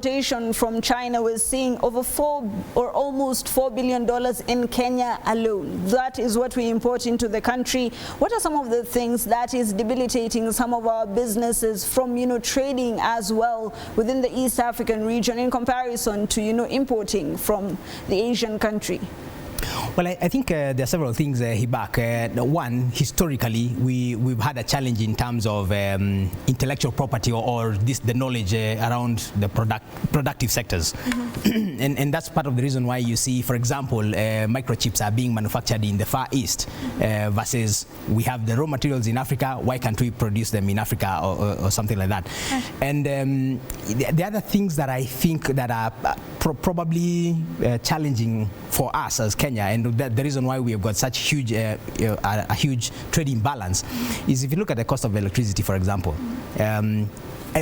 From China, we're seeing over almost $4 billion in Kenya alone. That is what we import into the country. What are some of the things that is debilitating some of our businesses from, trading as well within the East African region in comparison to, importing from the Asian country? Well, I think there are several things, ICPAK. One, historically, we've had a challenge in terms of intellectual property or the knowledge around the productive sectors. Mm-hmm. and that's part of the reason why you see, for example, microchips are being manufactured in the Far East versus we have the raw materials in Africa. Why can't we produce them in Africa or something like that? Right. And the other things that I think that are probably challenging for us as Kenya, and the reason why we have got such huge a huge trade imbalance is if you look at the cost of electricity, for example.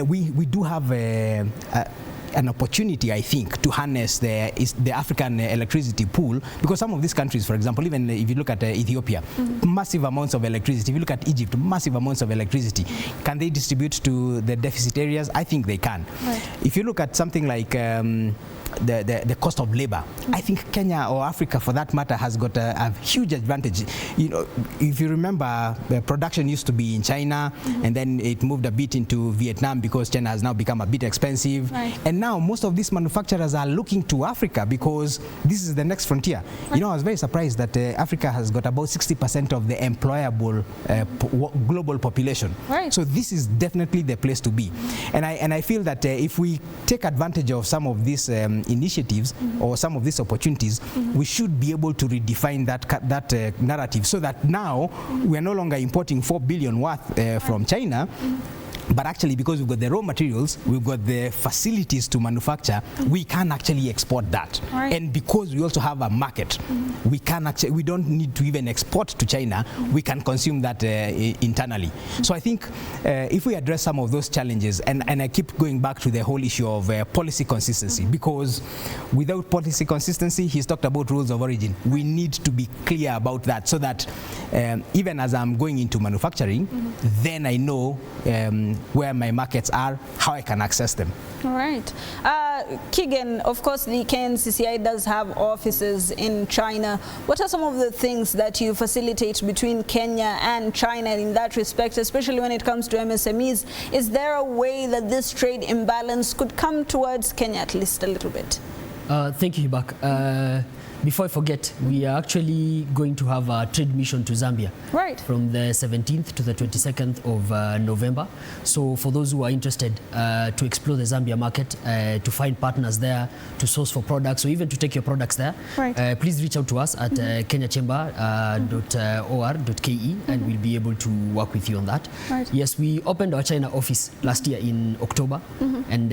We do have an opportunity, I think, to harness the African electricity pool, because some of these countries, for example, even if you look at Ethiopia, massive amounts of electricity. If you look at Egypt, massive amounts of electricity. Can they distribute to the deficit areas? I think they can. Right. If you look at something like the cost of labor, I think Kenya or Africa, for that matter, has got a huge advantage. If you remember, production used to be in China, and then it moved a bit into Vietnam because China has now become a bit expensive. Right. And now most of these manufacturers are looking to Africa because this is the next frontier. Right. I was very surprised that Africa has got about 60% of the employable global population. Right. So this is definitely the place to be. And I feel that if we take advantage of some of these initiatives or some of these opportunities, we should be able to redefine that narrative, so that now we are no longer importing 4 billion worth from China. But actually, because we've got the raw materials, we've got the facilities to manufacture, we can actually export that. Right. And because we also have a market, we don't need to even export to China, we can consume that internally. So I think if we address some of those challenges, and I keep going back to the whole issue of policy consistency, because without policy consistency, he's talked about rules of origin. We need to be clear about that, so that even as I'm going into manufacturing, then I know where my markets are, how I can access them. All right. Keegan, of course, the KNCCI does have offices in China. What are some of the things that you facilitate between Kenya and China in that respect, especially when it comes to MSMEs? Is there a way that this trade imbalance could come towards Kenya at least a little bit? Thank you, ICPAK. Before I forget, we are actually going to have a trade mission to Zambia. Right. From the 17th to the 22nd of November. So for those who are interested to explore the Zambia market, to find partners there, to source for products, or even to take your products there, right. Please reach out to us at kenyachamber.or.ke, and we'll be able to work with you on that. Right. Yes, we opened our China office last year in October, and